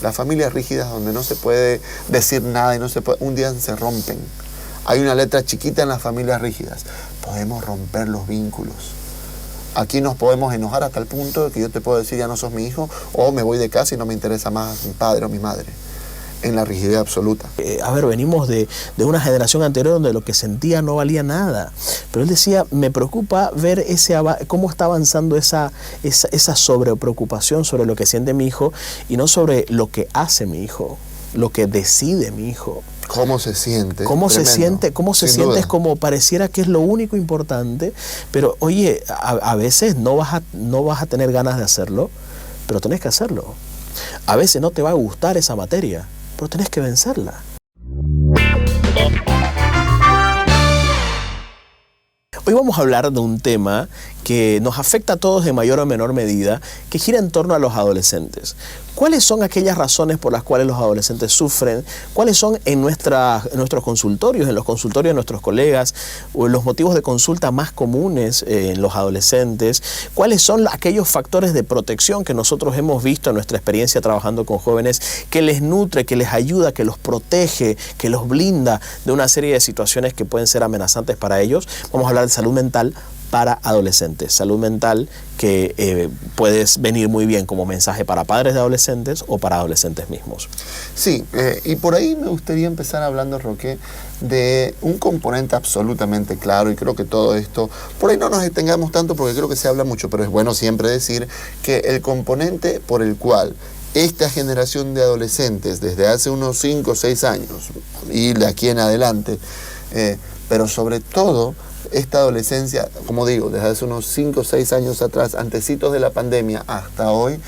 Las familias rígidas donde no se puede decir nada y no se puede, un día se rompen. Hay una letra chiquita en las familias rígidas. Podemos romper los vínculos. Aquí nos podemos enojar hasta el punto de que yo te puedo decir ya no sos mi hijo, o me voy de casa y no me interesa más mi padre o mi madre. En la rigidez absoluta. Venimos de una generación anterior donde lo que sentía no valía nada. Pero él decía, me preocupa ver cómo está avanzando esa sobrepreocupación sobre lo que siente mi hijo y no sobre lo que hace mi hijo, lo que decide mi hijo. ¿Cómo se siente? ¿Cómo Tremendo. se siente? Es como pareciera que es lo único importante, pero oye, a veces no vas a tener ganas de hacerlo, pero tenés que hacerlo. A veces no te va a gustar esa materia, pero tenés que vencerla. Hoy vamos a hablar de un tema que nos afecta a todos de mayor o menor medida, que gira en torno a los adolescentes. ¿Cuáles son aquellas razones por las cuales los adolescentes sufren? ¿Cuáles son en nuestros consultorios, en los consultorios de nuestros colegas, o los motivos de consulta más comunes en los adolescentes? ¿Cuáles son aquellos factores de protección que nosotros hemos visto en nuestra experiencia trabajando con jóvenes, que les nutre, que les ayuda, que los protege, que los blinda de una serie de situaciones que pueden ser amenazantes para ellos? Vamos a hablar de salud mental para adolescentes, salud mental que puede venir muy bien como mensaje para padres de adolescentes o para adolescentes mismos. Sí, y por ahí me gustaría empezar hablando, Roque, de un componente absolutamente claro, y creo que todo esto, por ahí no nos detengamos tanto porque creo que se habla mucho, pero es bueno siempre decir que el componente por el cual esta generación de adolescentes, desde hace unos 5 o 6 años, y de aquí en adelante, pero sobre todo, esta adolescencia, como digo, desde hace unos 5 o 6 años atrás, antecitos de la pandemia hasta hoy,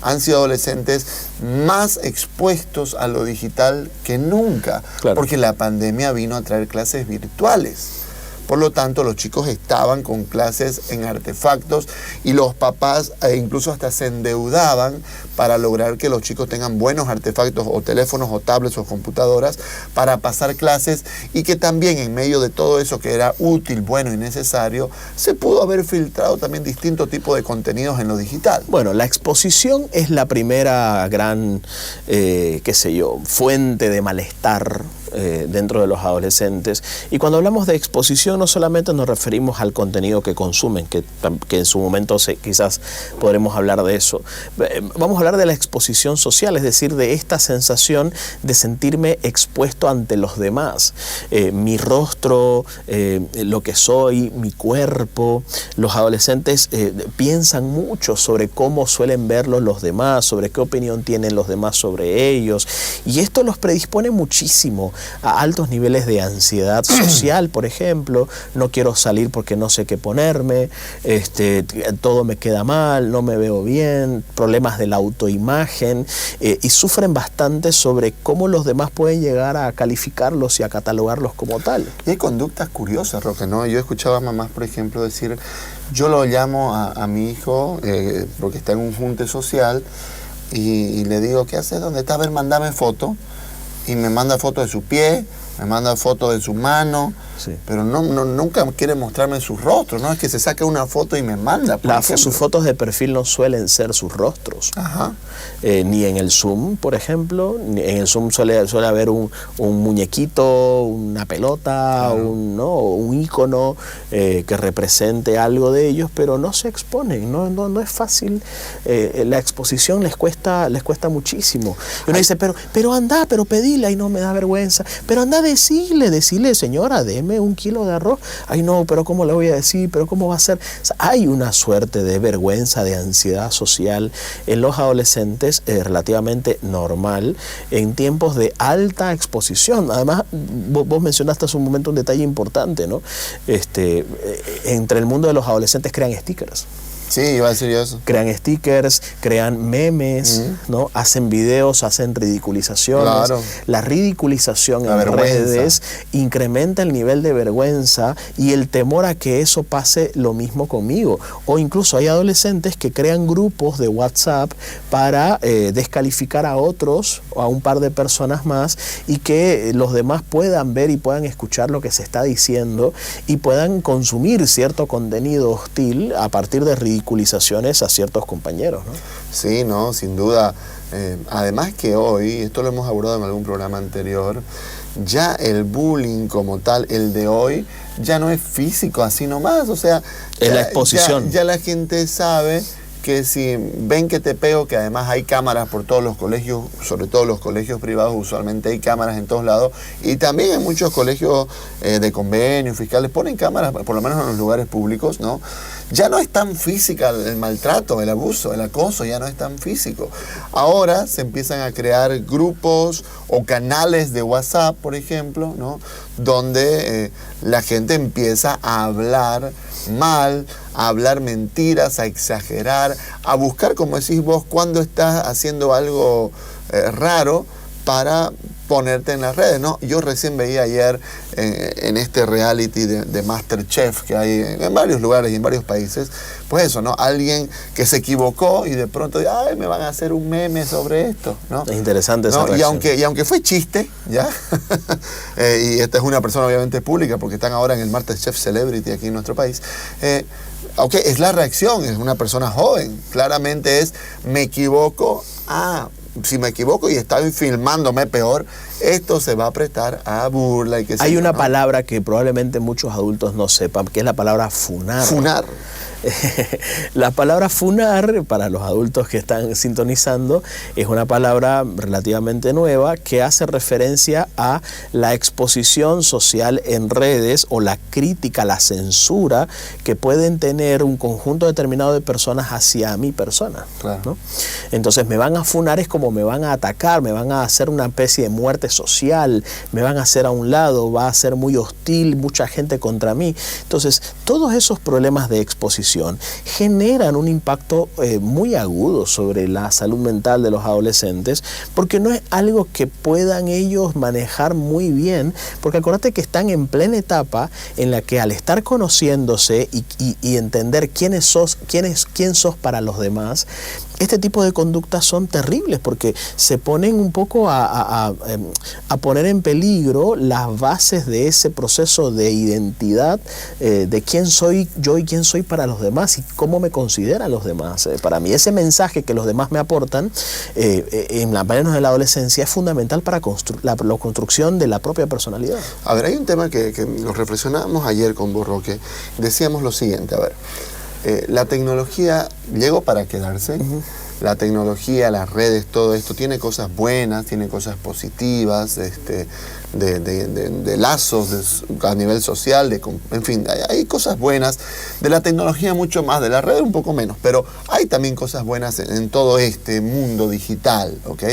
han sido adolescentes más expuestos a lo digital que nunca, claro, porque la pandemia vino a traer clases virtuales. Por lo tanto, los chicos estaban con clases en artefactos y los papás incluso hasta se endeudaban para lograr que los chicos tengan buenos artefactos o teléfonos o tablets o computadoras para pasar clases, y que también en medio de todo eso que era útil, bueno y necesario, se pudo haber filtrado también distintos tipos de contenidos en lo digital. Bueno, la exposición es la primera gran, fuente de malestar dentro de los adolescentes, y cuando hablamos de exposición no solamente nos referimos al contenido que consumen, que en su momento quizás podremos hablar de eso. Vamos a hablar de la exposición social, es decir, de esta sensación de sentirme expuesto ante los demás, mi rostro, lo que soy, mi cuerpo. Los adolescentes piensan mucho sobre cómo suelen verlos los demás, sobre qué opinión tienen los demás sobre ellos, y esto los predispone muchísimo a altos niveles de ansiedad social, por ejemplo. No quiero salir porque no sé qué ponerme, todo me queda mal, no me veo bien, problemas de la autoimagen, y sufren bastante sobre cómo los demás pueden llegar a calificarlos y a catalogarlos como tal. Y hay conductas curiosas, Roque, ¿no? Yo escuchaba a mamás, por ejemplo, decir, yo lo llamo a mi hijo porque está en un junte social, y le digo, ¿qué haces? ¿Dónde está? A ver, mándame foto. Y me manda fotos de su pie, me manda fotos de su mano, sí, pero nunca quiere mostrarme su rostro, ¿no? Es que se saca una foto y me manda. Sus fotos de perfil no suelen ser sus rostros. Ajá. Ni en el Zoom, por ejemplo. En el Zoom suele haber un muñequito, una pelota, un ícono que represente algo de ellos, pero no se exponen, no es fácil. La exposición les cuesta muchísimo. Y uno dice, pero anda, pero pedile, ay no, me da vergüenza, pero anda, decirle, señora, deme 1 kilo de arroz. Ay no, pero ¿cómo le voy a decir? ¿Pero cómo va a ser? O sea, hay una suerte de vergüenza, de ansiedad social en los adolescentes relativamente normal en tiempos de alta exposición. Además, vos mencionaste hace un momento un detalle importante, ¿no? Entre el mundo de los adolescentes crean stickers. Sí, iba a decir yo eso. Crean stickers, crean memes, ¿no? Hacen videos, hacen ridiculizaciones. Claro. La ridiculización en redes incrementa el nivel de vergüenza y el temor a que eso pase lo mismo conmigo. O incluso hay adolescentes que crean grupos de WhatsApp para descalificar a otros o a un par de personas más, y que los demás puedan ver y puedan escuchar lo que se está diciendo y puedan consumir cierto contenido hostil a partir de ridiculizaciones ridiculizaciones a ciertos compañeros, ¿no? Sí, no, sin duda. Además que hoy, esto lo hemos abordado en algún programa anterior, ya el bullying como tal, el de hoy, ya no es físico así nomás, o sea, es la exposición. Ya la gente sabe que si ven que te pego, que además hay cámaras por todos los colegios, sobre todo los colegios privados, usualmente hay cámaras en todos lados, y también en muchos colegios de convenio, fiscales, ponen cámaras, por lo menos en los lugares públicos, ¿no? Ya no es tan física el maltrato, el abuso, el acoso, ya no es tan físico. Ahora se empiezan a crear grupos o canales de WhatsApp, por ejemplo, ¿no? Donde la gente empieza a hablar mal, a hablar mentiras, a exagerar, a buscar, como decís vos, cuando estás haciendo algo raro para ponerte en las redes, ¿no? Yo recién veía ayer en este reality de MasterChef que hay en varios lugares y en varios países, pues eso, ¿no? Alguien que se equivocó y de pronto, ay, me van a hacer un meme sobre esto, ¿no? Es interesante esa ¿no? reacción. Y aunque fue chiste, ¿ya? Y esta es una persona obviamente pública porque están ahora en el MasterChef Celebrity aquí en nuestro país, ok, es la reacción, es una persona joven, claramente es, me equivoco, si me equivoco y están filmándome peor, esto se va a prestar a burla y que hay una palabra que probablemente muchos adultos no sepan, que es la palabra funar. Funar. La palabra funar, para los adultos que están sintonizando, es una palabra relativamente nueva que hace referencia a la exposición social en redes o la crítica, la censura que pueden tener un conjunto determinado de personas hacia mi persona, claro, ¿no? Entonces me van a funar, es como me van a atacar, me van a hacer una especie de muerte social, me van a hacer a un lado, va a ser muy hostil, mucha gente contra mí. Entonces todos esos problemas de exposición generan un impacto muy agudo sobre la salud mental de los adolescentes, porque no es algo que puedan ellos manejar muy bien, porque acuérdate que están en plena etapa en la que al estar conociéndose y entender quién sos para los demás, este tipo de conductas son terribles porque se ponen un poco a poner en peligro las bases de ese proceso de identidad, de quién soy yo y quién soy para los demás y cómo me consideran los demás. Para mí ese mensaje que los demás me aportan en la menos de la adolescencia es fundamental para la construcción de la propia personalidad. A ver, hay un tema que nos reflexionábamos ayer con vos, Roque. Decíamos lo siguiente, a ver. La tecnología llegó para quedarse. Uh-huh. La tecnología, las redes, todo esto tiene cosas buenas, tiene cosas positivas, de lazos a nivel social, en fin, hay cosas buenas de la tecnología mucho más, de la red un poco menos, pero hay también cosas buenas en todo este mundo digital, ¿ok?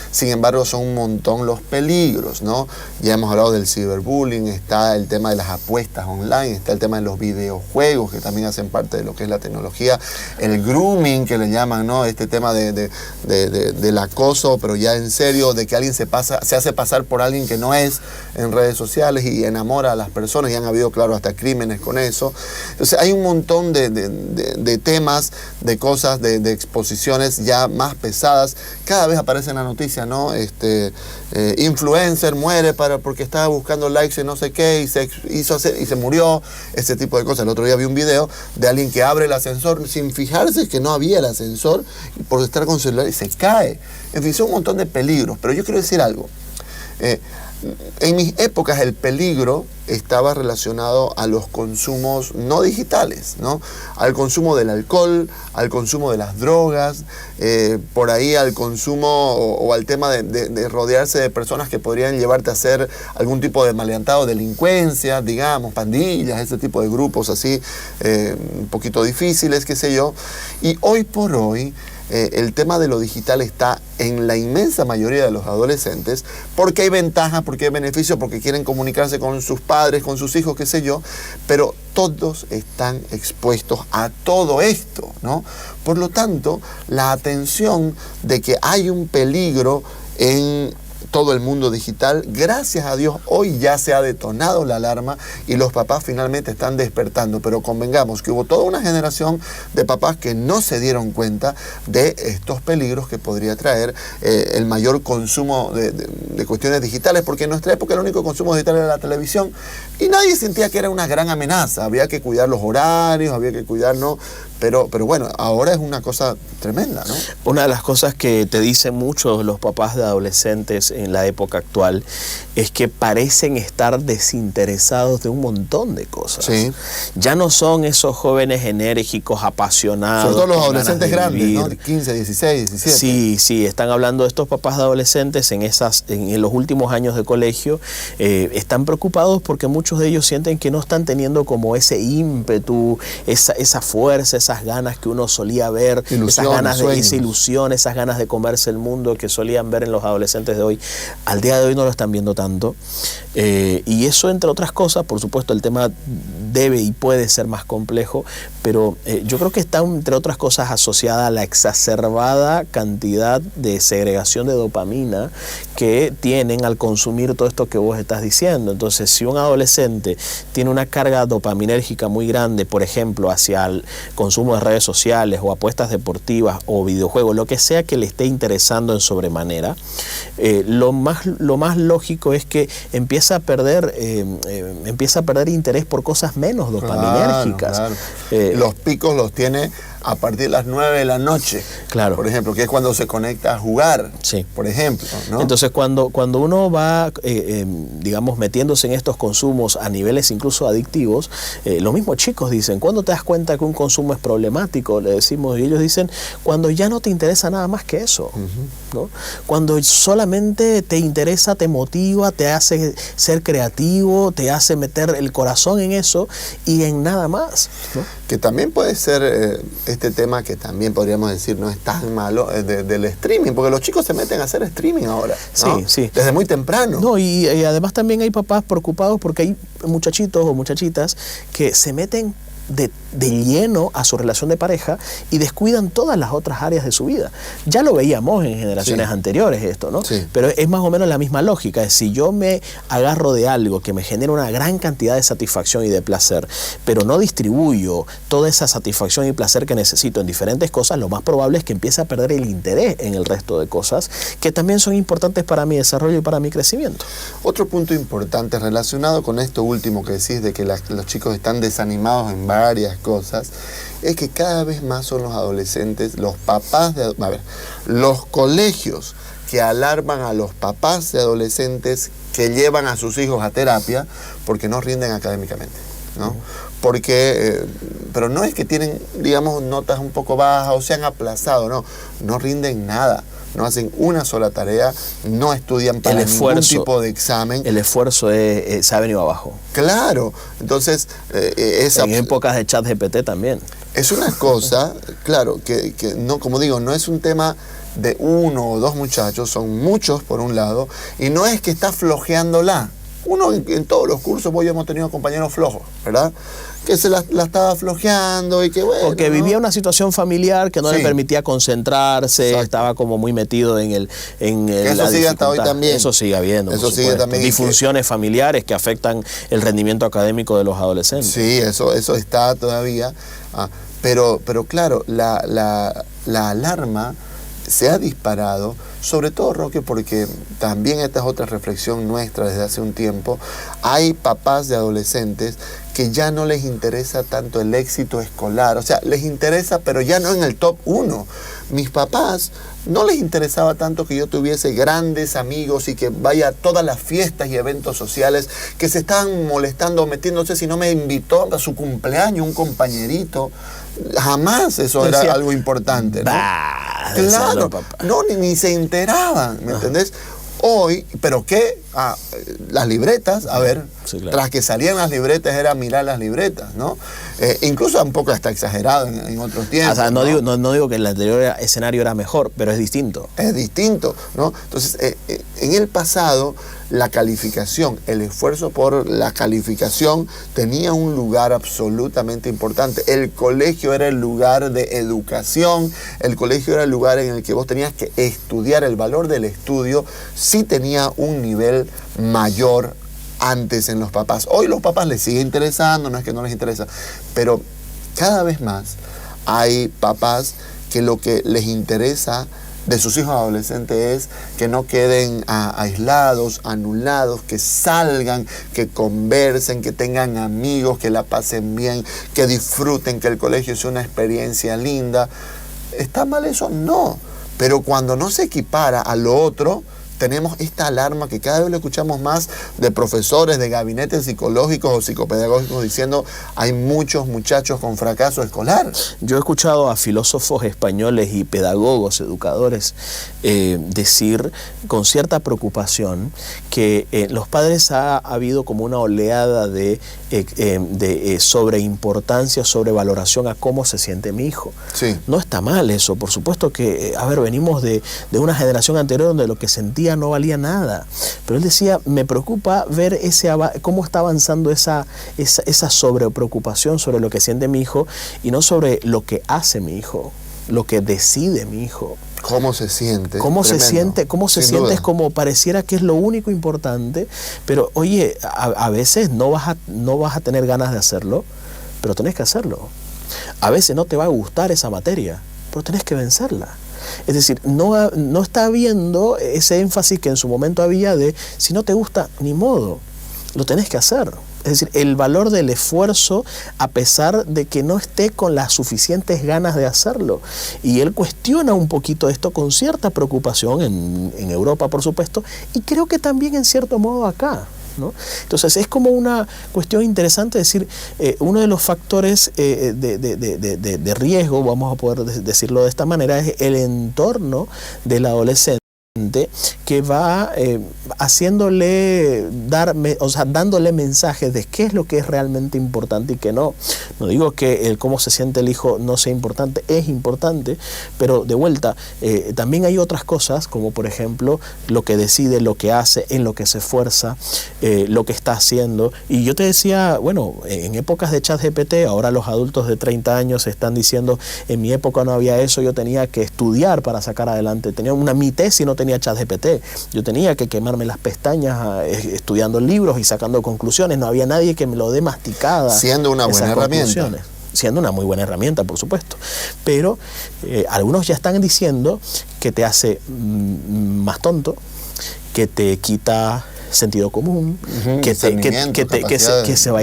Sin embargo, son un montón los peligros, ¿no? Ya hemos hablado del ciberbullying, está el tema de las apuestas online, está el tema de los videojuegos, que también hacen parte de lo que es la tecnología, el grooming, que le llaman, ¿no? Este tema del acoso, pero ya en serio, de que alguien se hace pasar por alguien que no es en redes sociales y enamora a las personas, y han habido, claro, hasta crímenes con eso. Entonces, hay un montón de temas, de cosas, de exposiciones ya más pesadas. Cada vez aparece en la noticia, ¿no? Influencer muere porque estaba buscando likes y no sé qué y se murió, ese tipo de cosas. El otro día vi un video de alguien que abre el ascensor sin fijarse que no había el ascensor por estar con celular y se cae. En fin, son un montón de peligros, pero yo quiero decir algo. En mis épocas el peligro estaba relacionado a los consumos no digitales, ¿no? Al consumo del alcohol, al consumo de las drogas, por ahí al consumo o al tema de rodearse de personas que podrían llevarte a hacer algún tipo de maleantado, delincuencia, digamos, pandillas, ese tipo de grupos así, un poquito difíciles, qué sé yo. Y hoy por hoy el tema de lo digital está en la inmensa mayoría de los adolescentes porque hay ventajas, porque hay beneficios, porque quieren comunicarse con sus padres, con sus hijos, qué sé yo, pero todos están expuestos a todo esto, ¿no? Por lo tanto, la atención de que hay un peligro en todo el mundo digital. Gracias a Dios, hoy ya se ha detonado la alarma y los papás finalmente están despertando, pero convengamos que hubo toda una generación de papás que no se dieron cuenta de estos peligros que podría traer el mayor consumo de cuestiones digitales, porque en nuestra época el único consumo digital era la televisión y nadie sentía que era una gran amenaza. Había que cuidar los horarios, había que cuidar, ¿no? Pero bueno, ahora es una cosa tremenda, ¿no? Una de las cosas que te dicen muchos los papás de adolescentes en la época actual es que parecen estar desinteresados de un montón de cosas. Sí. Ya no son esos jóvenes enérgicos, apasionados. Sobre todo los adolescentes grandes, ¿no? 15, 16, 17. Sí, están hablando de estos papás de adolescentes en los últimos años de colegio. Están preocupados porque muchos de ellos sienten que no están teniendo como ese ímpetu, esa fuerza, esas ganas que uno solía ver, esas ganas de esa ilusión, esas ganas de comerse el mundo que solían ver en los adolescentes de hoy. Al día de hoy no lo están viendo tanto. Y eso, entre otras cosas, por supuesto, el tema debe y puede ser más complejo, pero yo creo que está, entre otras cosas, asociada a la exacerbada cantidad de segregación de dopamina que tienen al consumir todo esto que vos estás diciendo. Entonces, si un adolescente tiene una carga dopaminérgica muy grande, por ejemplo, hacia el consumo de redes sociales o apuestas deportivas o videojuegos, lo que sea que le esté interesando en sobremanera, lo más lógico es que empieza a perder interés por cosas menos dopaminérgicas. Claro. Los picos los tiene a partir de las 9 de la noche, claro, por ejemplo, que es cuando se conecta a jugar, sí, por ejemplo, ¿no? Entonces, cuando uno va, digamos, metiéndose en estos consumos a niveles incluso adictivos, los mismos chicos dicen, ¿cuándo te das cuenta que un consumo es problemático? Le decimos, y ellos dicen, cuando ya no te interesa nada más que eso, ¿no? Cuando solamente te interesa, te motiva, te hace ser creativo, te hace meter el corazón en eso y en nada más, ¿no? Que también puede ser este tema que también podríamos decir no es tan malo del streaming, porque los chicos se meten a hacer streaming ahora, ¿no? Sí. Desde muy temprano. No, y además también hay papás preocupados porque hay muchachitos o muchachitas que se meten de lleno a su relación de pareja y descuidan todas las otras áreas de su vida. Ya lo veíamos en generaciones anteriores esto, ¿no? Sí. Pero es más o menos la misma lógica. Es si yo me agarro de algo que me genera una gran cantidad de satisfacción y de placer, pero no distribuyo toda esa satisfacción y placer que necesito en diferentes cosas, lo más probable es que empiece a perder el interés en el resto de cosas que también son importantes para mi desarrollo y para mi crecimiento. Otro punto importante relacionado con esto último que decís de que los chicos están desanimados en varias cosas, es que cada vez más son los adolescentes, los papás los colegios que alarman a los papás de adolescentes que llevan a sus hijos a terapia porque no rinden académicamente, ¿no? Porque, pero no es que tienen, digamos, notas un poco bajas o se han aplazado, no rinden nada. No hacen una sola tarea, no estudian para ningún tipo de examen. El esfuerzo se ha venido abajo. Claro, entonces... en épocas de ChatGPT también. Es una cosa, claro, que no, como digo, no es un tema de uno o dos muchachos, son muchos por un lado, y no es que está flojeándola. Uno en todos los cursos, hoy hemos tenido compañeros flojos, ¿verdad? Que se la estaba flojeando y que bueno. Porque vivía una situación familiar que no le permitía concentrarse, exacto, estaba como muy metido en eso sigue hasta hoy también. Eso sigue habiendo. Eso sigue también. Disfunciones familiares que afectan el rendimiento académico de los adolescentes. Sí, eso está todavía. Pero claro, la alarma se ha disparado, sobre todo, Roque, porque también esta es otra reflexión nuestra desde hace un tiempo. Hay papás de adolescentes que ya no les interesa tanto el éxito escolar, o sea, les interesa, pero ya no en el top 1. Mis papás no les interesaba tanto que yo tuviese grandes amigos y que vaya a todas las fiestas y eventos sociales, que se estaban molestando o metiéndose si no me invitó a su cumpleaños un compañerito. Jamás eso era algo importante, ¿no? Bah, claro, no, ni se enteraban, ¿me entendés? Hoy, ¿pero qué? las libretas, a ver, Sí, claro. tras que salían las libretas era mirar las libretas, ¿no? Incluso un poco hasta exagerado en otros tiempos. O sea, no digo que el anterior escenario era mejor, pero es distinto. Es distinto, ¿no? Entonces, en el pasado, la calificación, el esfuerzo por la calificación tenía un lugar absolutamente importante. El colegio era el lugar de educación, el colegio era el lugar en el que vos tenías que estudiar. El valor del estudio sí tenía un nivel mayor antes en los papás. Hoy los papás les sigue interesando, no es que no les interesa, pero cada vez más hay papás que lo que les interesa de sus hijos adolescentes es que no queden aislados, anulados, que salgan, que conversen, que tengan amigos, que la pasen bien, que disfruten, que el colegio sea una experiencia linda. ¿Está mal eso? No. Pero cuando no se equipara a lo otro, tenemos esta alarma que cada vez lo escuchamos más de profesores de gabinetes psicológicos o psicopedagógicos diciendo hay muchos muchachos con fracaso escolar. Yo he escuchado a filósofos españoles y pedagogos, educadores, decir con cierta preocupación que los padres ha habido como una oleada de sobreimportancia, sobrevaloración a cómo se siente mi hijo. Sí. No está mal eso, por supuesto que, venimos de una generación anterior donde lo que sentía no valía nada, pero él decía, me preocupa ver cómo está avanzando esa sobrepreocupación sobre lo que siente mi hijo y no sobre lo que hace mi hijo, lo que decide mi hijo. ¿Cómo se siente? ¿Cómo Tremendo. se siente? ¿Cómo se Sin siente? duda. Es como pareciera que es lo único importante, pero oye, a veces no vas a tener ganas de hacerlo, pero tenés que hacerlo. A veces no te va a gustar esa materia, pero tenés que vencerla. Es decir, no está habiendo ese énfasis que en su momento había de si no te gusta, ni modo, lo tenés que hacer. Es decir, el valor del esfuerzo a pesar de que no esté con las suficientes ganas de hacerlo. Y él cuestiona un poquito esto con cierta preocupación en Europa, por supuesto, y creo que también en cierto modo acá, ¿no? Entonces es como una cuestión interesante decir, uno de los factores de riesgo, vamos a poder decirlo de esta manera, es el entorno del adolescente que va dándole mensajes de qué es lo que es realmente importante y qué no. No digo que el cómo se siente el hijo no sea importante, es importante, pero de vuelta, también hay otras cosas, como por ejemplo, lo que decide, lo que hace, en lo que se esfuerza, lo que está haciendo. Y yo te decía, bueno, en épocas de ChatGPT, ahora los adultos de 30 años están diciendo, en mi época no había eso, yo tenía que estudiar para sacar adelante, mi tesis no tenía ChatGPT, yo tenía que quemarme las pestañas estudiando libros y sacando conclusiones, no había nadie que me lo dé masticada. Siendo una buena herramienta. Siendo una muy buena herramienta, por supuesto. Pero algunos ya están diciendo que te hace más tonto, que te quita sentido común, que se va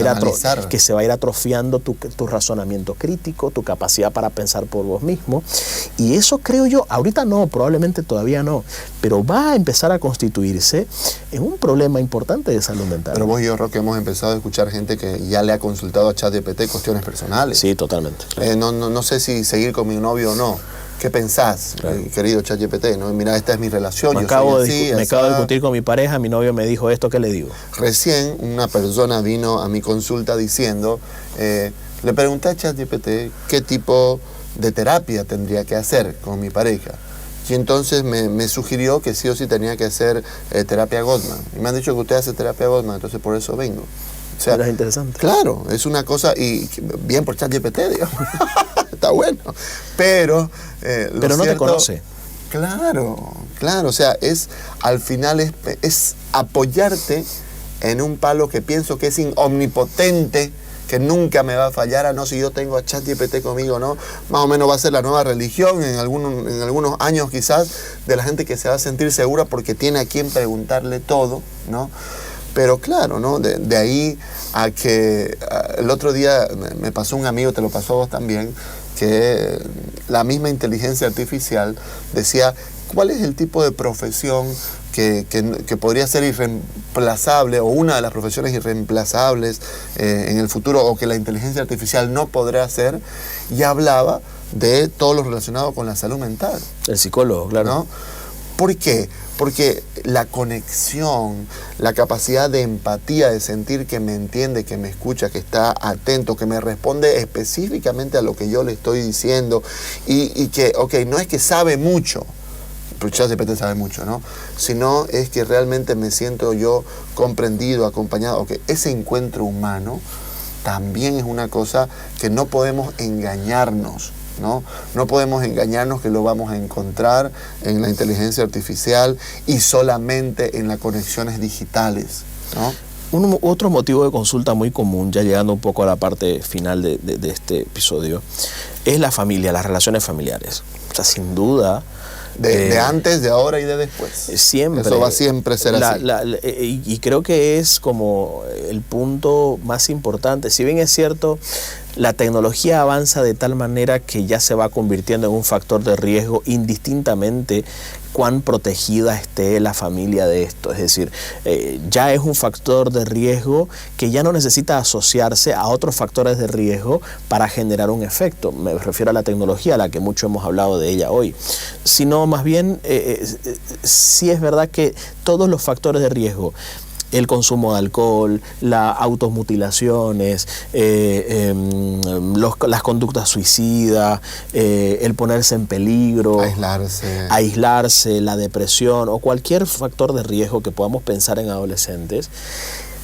a ir atrofiando tu razonamiento crítico, tu capacidad para pensar por vos mismo. Y eso creo yo, ahorita no, probablemente todavía no, pero va a empezar a constituirse en un problema importante de salud mental. Pero vos y yo, Roque, hemos empezado a escuchar gente que ya le ha consultado a ChatGPT cuestiones personales. Sí, totalmente. No sé si seguir con mi novio o no. ¿Qué pensás, querido ChatGPT? ¿No? Mira, esta es mi relación. Me acabo de discutir con mi pareja, mi novio me dijo esto, ¿qué le digo? Recién una persona vino a mi consulta diciendo, le pregunté a ChatGPT qué tipo de terapia tendría que hacer con mi pareja. Y entonces me sugirió que sí o sí tenía que hacer terapia Gottman. Y me han dicho que usted hace terapia Gottman, entonces por eso vengo. O sea, es interesante. Claro, es una cosa, y bien por ChatGPT, digamos. Está bueno. Pero no te conoce. Claro, o sea, al final es apoyarte en un palo que pienso que es omnipotente, que nunca me va a fallar, no si yo tengo a ChatGPT conmigo, ¿no? Más o menos va a ser la nueva religión en algunos años quizás, de la gente que se va a sentir segura porque tiene a quien preguntarle todo, ¿no? Pero claro, ¿no? De ahí a que el otro día me pasó un amigo, te lo pasó a vos también, que la misma inteligencia artificial decía, ¿cuál es el tipo de profesión que podría ser irreemplazable o una de las profesiones irreemplazables en el futuro o que la inteligencia artificial no podrá hacer? Y hablaba de todo lo relacionado con la salud mental. El psicólogo, claro. ¿No? ¿Por qué? Porque la conexión, la capacidad de empatía, de sentir que me entiende, que me escucha, que está atento, que me responde específicamente a lo que yo le estoy diciendo y que, ok, no es que sabe mucho, porque ChatGPT sabe mucho, ¿no? Sino es que realmente me siento yo comprendido, acompañado, ok, ese encuentro humano también es una cosa que no podemos engañarnos, ¿no? No podemos engañarnos que lo vamos a encontrar en la inteligencia artificial y solamente en las conexiones digitales, ¿no? Otro motivo de consulta muy común, ya llegando un poco a la parte final de este episodio, es la familia, las relaciones familiares. O sea, sin duda... De antes, de ahora y de después. Siempre. Eso va siempre a ser así. Y creo que es como el punto más importante. Si bien es cierto, la tecnología avanza de tal manera que ya se va convirtiendo en un factor de riesgo indistintamente cuán protegida esté la familia de esto. Es decir, ya es un factor de riesgo que ya no necesita asociarse a otros factores de riesgo para generar un efecto. Me refiero a la tecnología, a la que mucho hemos hablado de ella hoy. Sino más bien, sí es verdad que todos los factores de riesgo, el consumo de alcohol, las automutilaciones, las conductas suicidas, el ponerse en peligro, aislarse, la depresión o cualquier factor de riesgo que podamos pensar en adolescentes,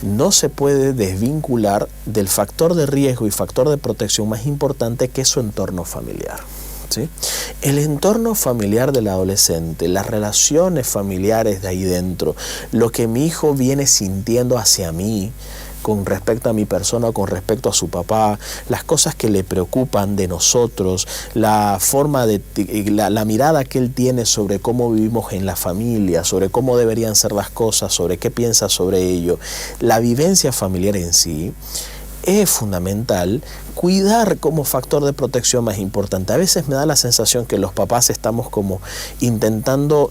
no se puede desvincular del factor de riesgo y factor de protección más importante, que es su entorno familiar. ¿Sí? El entorno familiar del adolescente, las relaciones familiares de ahí dentro, lo que mi hijo viene sintiendo hacia mí con respecto a mi persona o con respecto a su papá, las cosas que le preocupan de nosotros, la forma de la mirada que él tiene sobre cómo vivimos en la familia, sobre cómo deberían ser las cosas, sobre qué piensa sobre ello, la vivencia familiar en sí. Es fundamental cuidar como factor de protección más importante. A veces me da la sensación que los papás estamos como intentando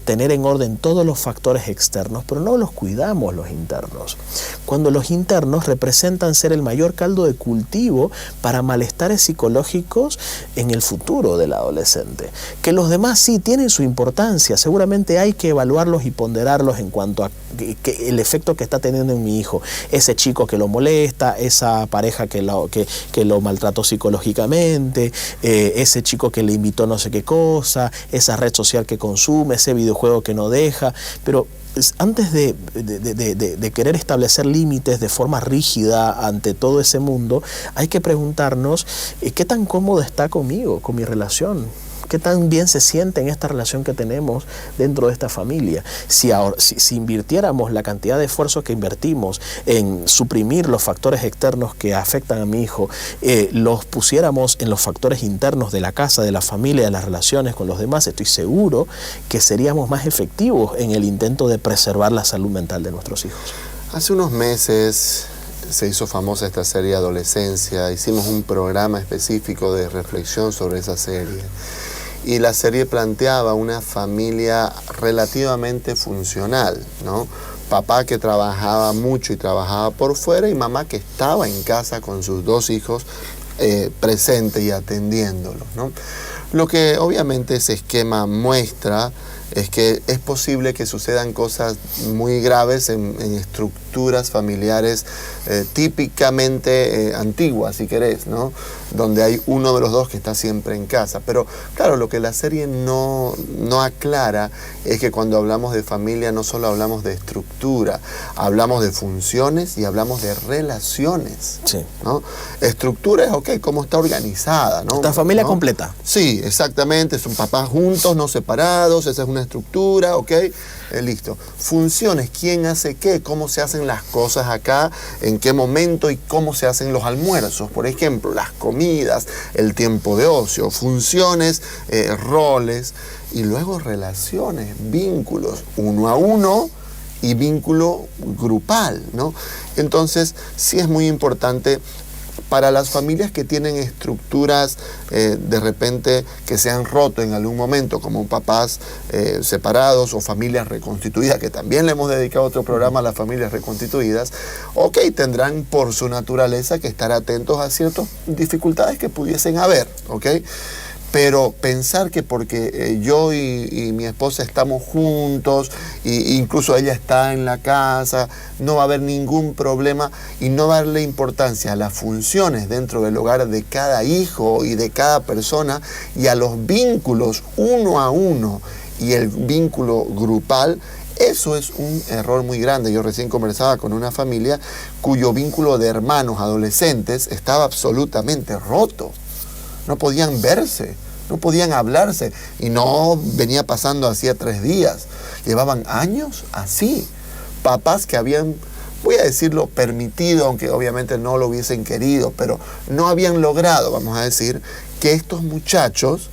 tener en orden todos los factores externos, pero no los cuidamos los internos. Cuando los internos representan ser el mayor caldo de cultivo para malestares psicológicos en el futuro del adolescente. Que los demás sí tienen su importancia, seguramente hay que evaluarlos y ponderarlos en cuanto a el efecto que está teniendo en mi hijo. Ese chico que lo molesta, esa pareja que lo maltrató psicológicamente, ese chico que le invitó no sé qué cosa, esa red social que consume, ese videojuego que no deja, pero antes de querer establecer límites de forma rígida ante todo ese mundo, hay que preguntarnos qué tan cómodo está conmigo, con mi relación. ¿Qué tan bien se siente en esta relación que tenemos dentro de esta familia? Si invirtiéramos la cantidad de esfuerzo que invertimos en suprimir los factores externos que afectan a mi hijo, los pusiéramos en los factores internos de la casa, de la familia, de las relaciones con los demás, estoy seguro que seríamos más efectivos en el intento de preservar la salud mental de nuestros hijos. Hace unos meses se hizo famosa esta serie Adolescencia, hicimos un programa específico de reflexión sobre esa serie. Y la serie planteaba una familia relativamente funcional, ¿no? Papá que trabajaba mucho y trabajaba por fuera y mamá que estaba en casa con sus dos hijos presente y atendiéndolos, ¿no? Lo que obviamente ese esquema muestra es que es posible que sucedan cosas muy graves en estructuras familiares típicamente antiguas, si querés, ¿no? Donde hay uno de los dos que está siempre en casa. Pero claro, lo que la serie no aclara es que cuando hablamos de familia no solo hablamos de estructura, hablamos de funciones y hablamos de relaciones, sí, ¿no? Estructura es, ok, cómo está organizada, ¿no? Esta familia, ¿no?, completa. Sí, exactamente, son papás juntos, no separados, esa es una estructura, ok, listo. Funciones, quién hace qué, cómo se hacen las cosas acá, en qué momento y cómo se hacen los almuerzos, por ejemplo, las comidas, el tiempo de ocio, funciones, roles, y luego relaciones, vínculos, uno a uno y vínculo grupal, ¿no? Entonces, sí es muy importante para las familias que tienen estructuras de repente que se han roto en algún momento, como papás separados o familias reconstituidas, que también le hemos dedicado otro programa a las familias reconstituidas, ok, tendrán por su naturaleza que estar atentos a ciertas dificultades que pudiesen haber, ok. Pero pensar que porque yo y mi esposa estamos juntos, e incluso ella está en la casa, no va a haber ningún problema y no darle importancia a las funciones dentro del hogar de cada hijo y de cada persona y a los vínculos uno a uno y el vínculo grupal, eso es un error muy grande. Yo recién conversaba con una familia cuyo vínculo de hermanos adolescentes estaba absolutamente roto. No podían verse, no podían hablarse y no venía pasando hacía 3 días. Llevaban años así. Papás que habían, voy a decirlo, permitido, aunque obviamente no lo hubiesen querido, pero no habían logrado, vamos a decir, que estos muchachos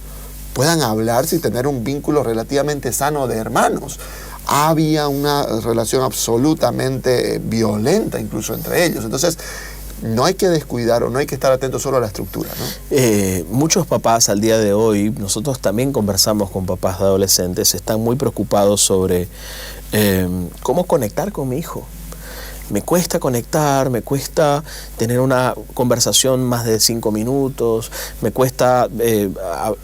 puedan hablarse y tener un vínculo relativamente sano de hermanos. Había una relación absolutamente violenta incluso entre ellos. Entonces, no hay que descuidar o no hay que estar atentos solo a la estructura, ¿no? Muchos papás al día de hoy, nosotros también conversamos con papás de adolescentes, están muy preocupados sobre cómo conectar con mi hijo. Me cuesta conectar, me cuesta tener una conversación más de 5 minutos, me cuesta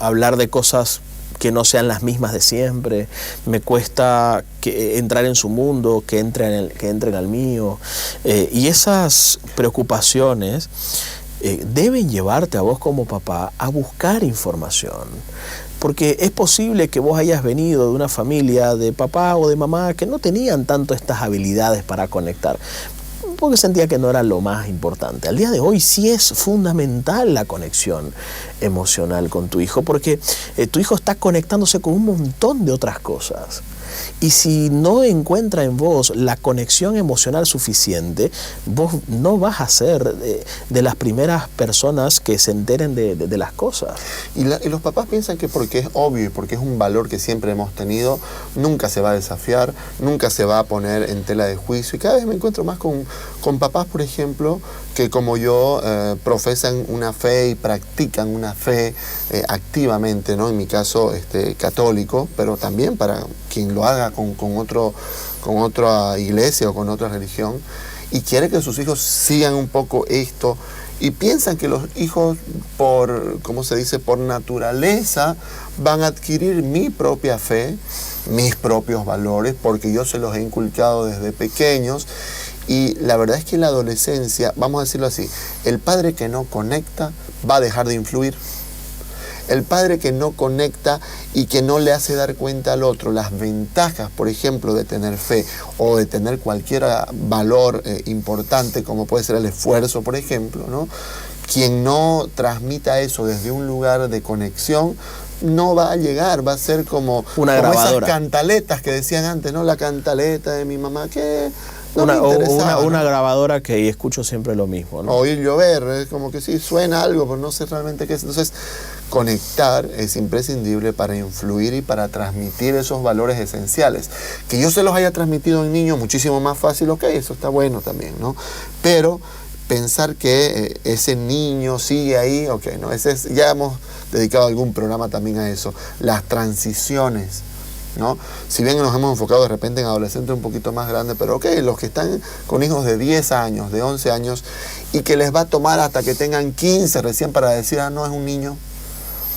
hablar de cosas que no sean las mismas de siempre, me cuesta entrar en su mundo, que entren al mío. Y esas preocupaciones deben llevarte a vos como papá a buscar información. Porque es posible que vos hayas venido de una familia de papá o de mamá que no tenían tanto estas habilidades para conectar, porque sentía que no era lo más importante. Al día de hoy sí es fundamental la conexión emocional con tu hijo, porque tu hijo está conectándose con un montón de otras cosas. Y si no encuentra en vos la conexión emocional suficiente, vos no vas a ser de las primeras personas que se enteren de las cosas. Y los papás piensan que porque es obvio y porque es un valor que siempre hemos tenido, nunca se va a desafiar, nunca se va a poner en tela de juicio. Y cada vez me encuentro más con papás, por ejemplo, que como yo profesan una fe y practican una fe activamente, ¿no? En mi caso católico, pero también para quien lo haga con otra iglesia o con otra religión, y quiere que sus hijos sigan un poco esto, y piensan que los hijos ¿cómo se dice?, por naturaleza van a adquirir mi propia fe, mis propios valores, porque yo se los he inculcado desde pequeños. Y la verdad es que en la adolescencia, vamos a decirlo así, el padre que no conecta va a dejar de influir. El padre que no conecta y que no le hace dar cuenta al otro las ventajas, por ejemplo, de tener fe o de tener cualquier valor importante, como puede ser el esfuerzo, por ejemplo, ¿no? Quien no transmita eso desde un lugar de conexión no va a llegar, va a ser como esas cantaletas que decían antes, ¿no? La cantaleta de mi mamá, que no una grabadora que escucho siempre lo mismo, ¿no? Oír llover, es como que sí, suena algo, pero no sé realmente qué es. Entonces, conectar es imprescindible para influir y para transmitir esos valores esenciales. Que yo se los haya transmitido a un niño muchísimo más fácil, ok, eso está bueno también, ¿no? Pero pensar que ese niño sigue ahí, ok, ¿no? Ya hemos dedicado algún programa también a eso, las transiciones, ¿no? Si bien nos hemos enfocado de repente en adolescentes un poquito más grandes, pero ok, los que están con hijos de 10 años, de 11 años, y que les va a tomar hasta que tengan 15 recién para decir, no, es un niño.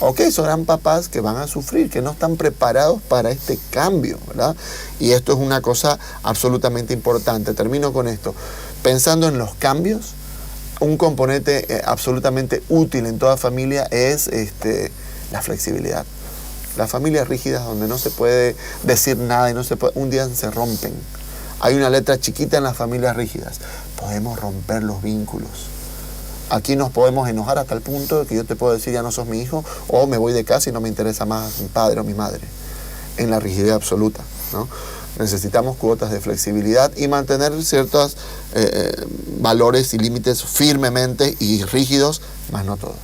Ok, son papás que van a sufrir, que no están preparados para este cambio, ¿verdad? Y esto es una cosa absolutamente importante. Termino con esto. Pensando en los cambios, un componente absolutamente útil en toda familia es la flexibilidad. Las familias rígidas donde no se puede decir nada y un día se rompen. Hay una letra chiquita en las familias rígidas. Podemos romper los vínculos. Aquí nos podemos enojar hasta el punto de que yo te puedo decir ya no sos mi hijo, o me voy de casa y no me interesa más mi padre o mi madre. En la rigidez absoluta, ¿no? Necesitamos cuotas de flexibilidad y mantener ciertos valores y límites firmemente y rígidos, más no todo.